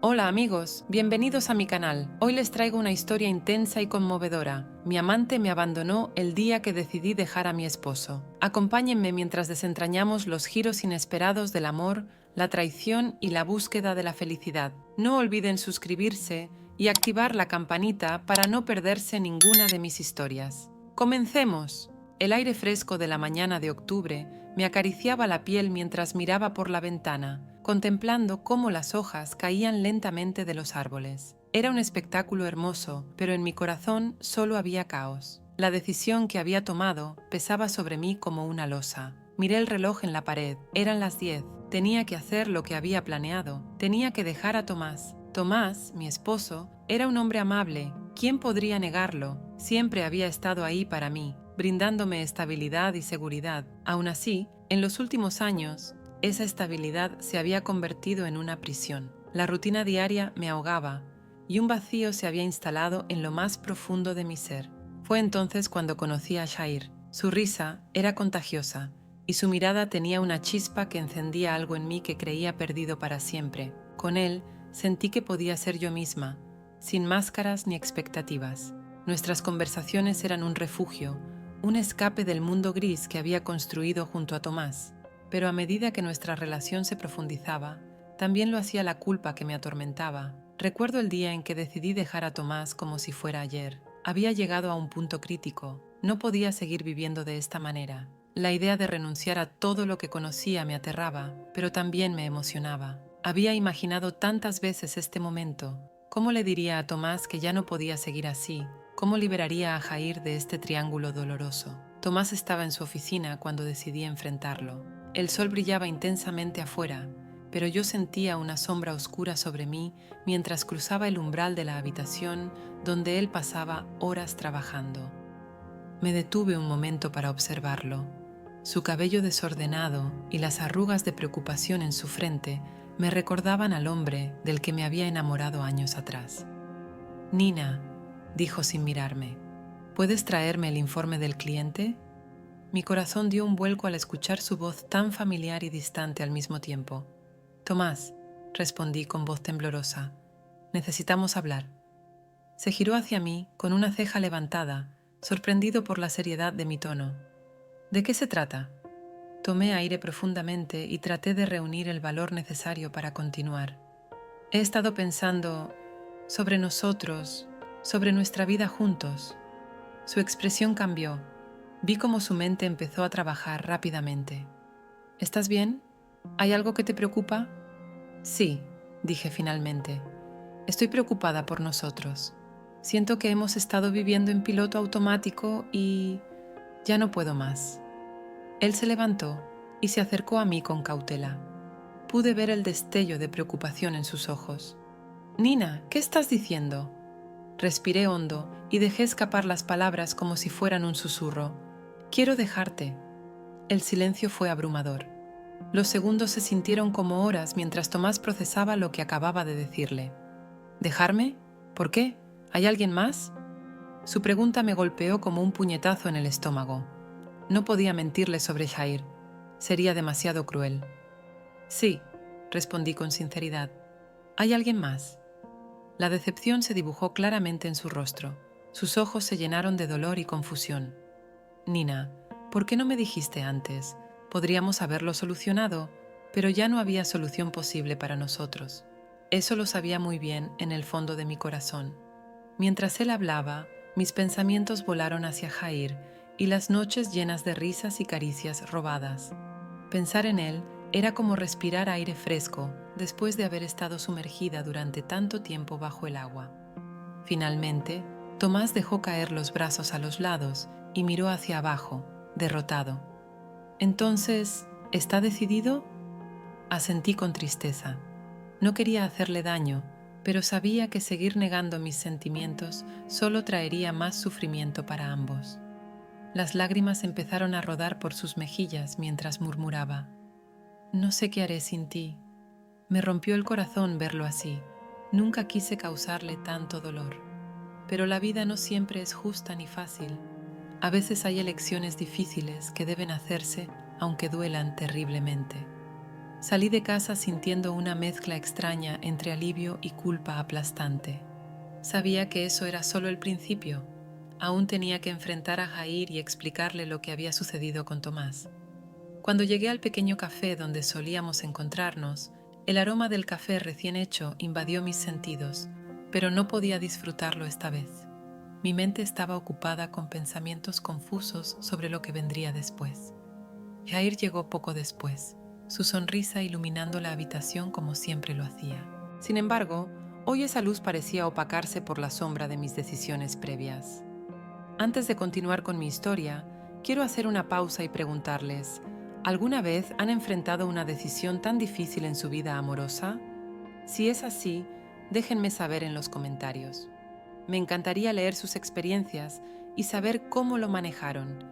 Hola amigos, bienvenidos a mi canal. Hoy les traigo una historia intensa y conmovedora. Mi amante me abandonó el día que decidí dejar a mi esposo. Acompáñenme mientras desentrañamos los giros inesperados del amor, la traición y la búsqueda de la felicidad. No olviden suscribirse y activar la campanita para no perderse ninguna de mis historias. ¡Comencemos! El aire fresco de la mañana de octubre me acariciaba la piel mientras miraba por la ventana, contemplando cómo las hojas caían lentamente de los árboles. Era un espectáculo hermoso, pero en mi corazón solo había caos. La decisión que había tomado pesaba sobre mí como una losa. Miré el reloj en la pared. Eran las 10. Tenía que hacer lo que había planeado. Tenía que dejar a Tomás. Tomás, mi esposo, era un hombre amable. ¿Quién podría negarlo? Siempre había estado ahí para mí, brindándome estabilidad y seguridad. Aún así, en los últimos años, esa estabilidad se había convertido en una prisión. La rutina diaria me ahogaba y un vacío se había instalado en lo más profundo de mi ser. Fue entonces cuando conocí a Shair. Su risa era contagiosa y su mirada tenía una chispa que encendía algo en mí que creía perdido para siempre. Con él sentí que podía ser yo misma, sin máscaras ni expectativas. Nuestras conversaciones eran un refugio, un escape del mundo gris que había construido junto a Tomás. Pero a medida que nuestra relación se profundizaba, también lo hacía la culpa que me atormentaba. Recuerdo el día en que decidí dejar a Tomás como si fuera ayer. Había llegado a un punto crítico. No podía seguir viviendo de esta manera. La idea de renunciar a todo lo que conocía me aterraba, pero también me emocionaba. Había imaginado tantas veces este momento. ¿Cómo le diría a Tomás que ya no podía seguir así? ¿Cómo liberaría a Jair de este triángulo doloroso? Tomás estaba en su oficina cuando decidí enfrentarlo. El sol brillaba intensamente afuera, pero yo sentía una sombra oscura sobre mí mientras cruzaba el umbral de la habitación donde él pasaba horas trabajando. Me detuve un momento para observarlo. Su cabello desordenado y las arrugas de preocupación en su frente me recordaban al hombre del que me había enamorado años atrás. «Nina», dijo sin mirarme, «¿puedes traerme el informe del cliente?» Mi corazón dio un vuelco al escuchar su voz tan familiar y distante al mismo tiempo. «Tomás», respondí con voz temblorosa, «necesitamos hablar». Se giró hacia mí con una ceja levantada, sorprendido por la seriedad de mi tono. «¿De qué se trata?» Tomé aire profundamente y traté de reunir el valor necesario para continuar. He estado pensando sobre nosotros, sobre nuestra vida juntos. Su expresión cambió. Vi cómo su mente empezó a trabajar rápidamente. ¿Estás bien? ¿Hay algo que te preocupa? Sí, dije finalmente. Estoy preocupada por nosotros. Siento que hemos estado viviendo en piloto automático y ya no puedo más. Él se levantó y se acercó a mí con cautela. Pude ver el destello de preocupación en sus ojos. «Nina, ¿qué estás diciendo?» Respiré hondo y dejé escapar las palabras como si fueran un susurro. «Quiero dejarte». El silencio fue abrumador. Los segundos se sintieron como horas mientras Tomás procesaba lo que acababa de decirle. «¿Dejarme? ¿Por qué? ¿Hay alguien más?» Su pregunta me golpeó como un puñetazo en el estómago. No podía mentirle sobre Jair. Sería demasiado cruel. «Sí», respondí con sinceridad. «¿Hay alguien más?» La decepción se dibujó claramente en su rostro. Sus ojos se llenaron de dolor y confusión. «Nina, ¿por qué no me dijiste antes? Podríamos haberlo solucionado, pero ya no había solución posible para nosotros». Eso lo sabía muy bien en el fondo de mi corazón. Mientras él hablaba, mis pensamientos volaron hacia Jair y las noches llenas de risas y caricias robadas. Pensar en él era como respirar aire fresco después de haber estado sumergida durante tanto tiempo bajo el agua. Finalmente, Tomás dejó caer los brazos a los lados y miró hacia abajo, derrotado. «Entonces, ¿está decidido?» Asentí con tristeza. No quería hacerle daño, pero sabía que seguir negando mis sentimientos solo traería más sufrimiento para ambos. Las lágrimas empezaron a rodar por sus mejillas mientras murmuraba. «No sé qué haré sin ti». Me rompió el corazón verlo así. Nunca quise causarle tanto dolor. Pero la vida no siempre es justa ni fácil. A veces hay elecciones difíciles que deben hacerse aunque duelan terriblemente. Salí de casa sintiendo una mezcla extraña entre alivio y culpa aplastante. Sabía que eso era solo el principio. Aún tenía que enfrentar a Jair y explicarle lo que había sucedido con Tomás. Cuando llegué al pequeño café donde solíamos encontrarnos, el aroma del café recién hecho invadió mis sentidos, pero no podía disfrutarlo esta vez. Mi mente estaba ocupada con pensamientos confusos sobre lo que vendría después. Jair llegó poco después, su sonrisa iluminando la habitación como siempre lo hacía. Sin embargo, hoy esa luz parecía opacarse por la sombra de mis decisiones previas. Antes de continuar con mi historia, quiero hacer una pausa y preguntarles, ¿alguna vez han enfrentado una decisión tan difícil en su vida amorosa? Si es así, déjenme saber en los comentarios. Me encantaría leer sus experiencias y saber cómo lo manejaron.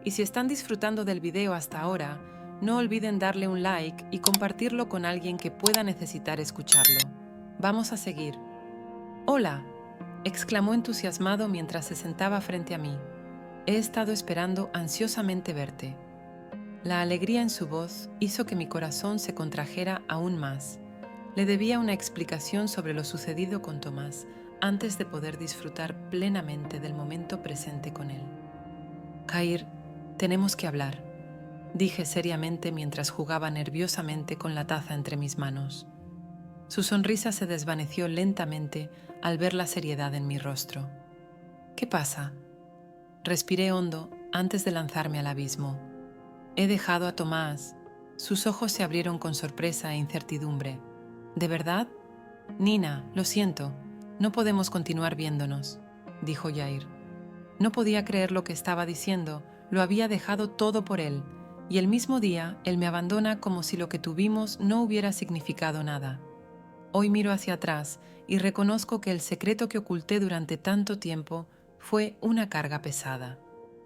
Y si están disfrutando del video hasta ahora, no olviden darle un like y compartirlo con alguien que pueda necesitar escucharlo. Vamos a seguir. ¡Hola!, exclamó entusiasmado mientras se sentaba frente a mí. He estado esperando ansiosamente verte. La alegría en su voz hizo que mi corazón se contrajera aún más. Le debía una explicación sobre lo sucedido con Tomás antes de poder disfrutar plenamente del momento presente con él. Jair, tenemos que hablar, dije seriamente mientras jugaba nerviosamente con la taza entre mis manos. Su sonrisa se desvaneció lentamente al ver la seriedad en mi rostro. ¿Qué pasa? Respiré hondo antes de lanzarme al abismo. He dejado a Tomás. Sus ojos se abrieron con sorpresa e incertidumbre. ¿De verdad? Nina, lo siento, no podemos continuar viéndonos, dijo Jair. No podía creer lo que estaba diciendo, lo había dejado todo por él, y el mismo día él me abandona como si lo que tuvimos no hubiera significado nada. Hoy miro hacia atrás y reconozco que el secreto que oculté durante tanto tiempo fue una carga pesada.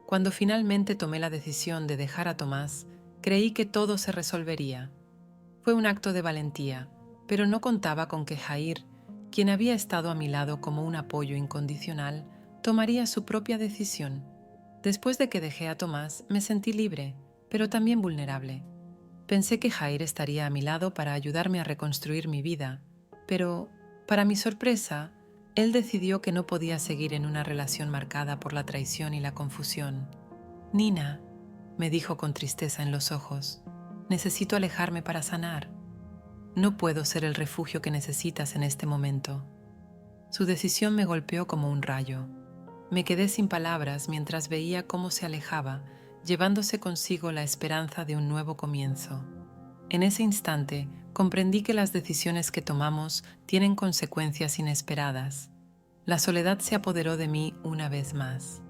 Cuando finalmente tomé la decisión de dejar a Tomás, creí que todo se resolvería. Fue un acto de valentía, pero no contaba con que Jair, quien había estado a mi lado como un apoyo incondicional, tomaría su propia decisión. Después de que dejé a Tomás, me sentí libre, pero también vulnerable. Pensé que Jair estaría a mi lado para ayudarme a reconstruir mi vida, pero, para mi sorpresa, él decidió que no podía seguir en una relación marcada por la traición y la confusión. «Nina», me dijo con tristeza en los ojos, «necesito alejarme para sanar. No puedo ser el refugio que necesitas en este momento». Su decisión me golpeó como un rayo. Me quedé sin palabras mientras veía cómo se alejaba, llevándose consigo la esperanza de un nuevo comienzo. En ese instante, comprendí que las decisiones que tomamos tienen consecuencias inesperadas. La soledad se apoderó de mí una vez más.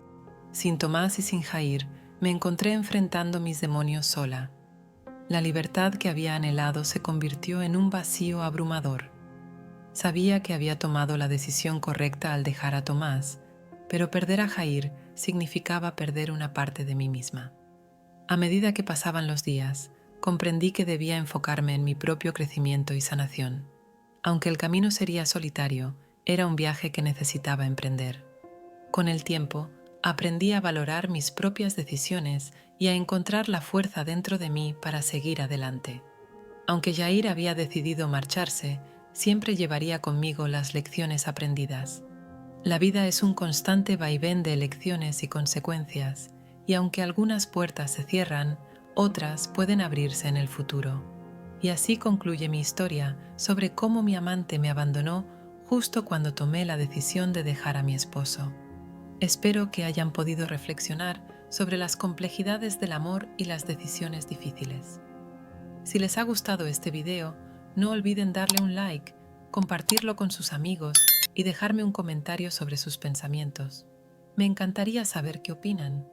Sin Tomás y sin Jair, me encontré enfrentando mis demonios sola. La libertad que había anhelado se convirtió en un vacío abrumador. Sabía que había tomado la decisión correcta al dejar a Tomás, pero perder a Jair significaba perder una parte de mí misma. A medida que pasaban los días, comprendí que debía enfocarme en mi propio crecimiento y sanación. Aunque el camino sería solitario, era un viaje que necesitaba emprender. Con el tiempo, aprendí a valorar mis propias decisiones y a encontrar la fuerza dentro de mí para seguir adelante. Aunque Jair había decidido marcharse, siempre llevaría conmigo las lecciones aprendidas. La vida es un constante vaivén de elecciones y consecuencias, y aunque algunas puertas se cierran, otras pueden abrirse en el futuro. Y así concluye mi historia sobre cómo mi amante me abandonó justo cuando tomé la decisión de dejar a mi esposo. Espero que hayan podido reflexionar sobre las complejidades del amor y las decisiones difíciles. Si les ha gustado este video, no olviden darle un like, compartirlo con sus amigos y dejarme un comentario sobre sus pensamientos. Me encantaría saber qué opinan.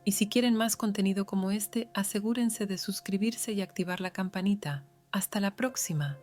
Y si quieren más contenido como este, asegúrense de suscribirse y activar la campanita. ¡Hasta la próxima!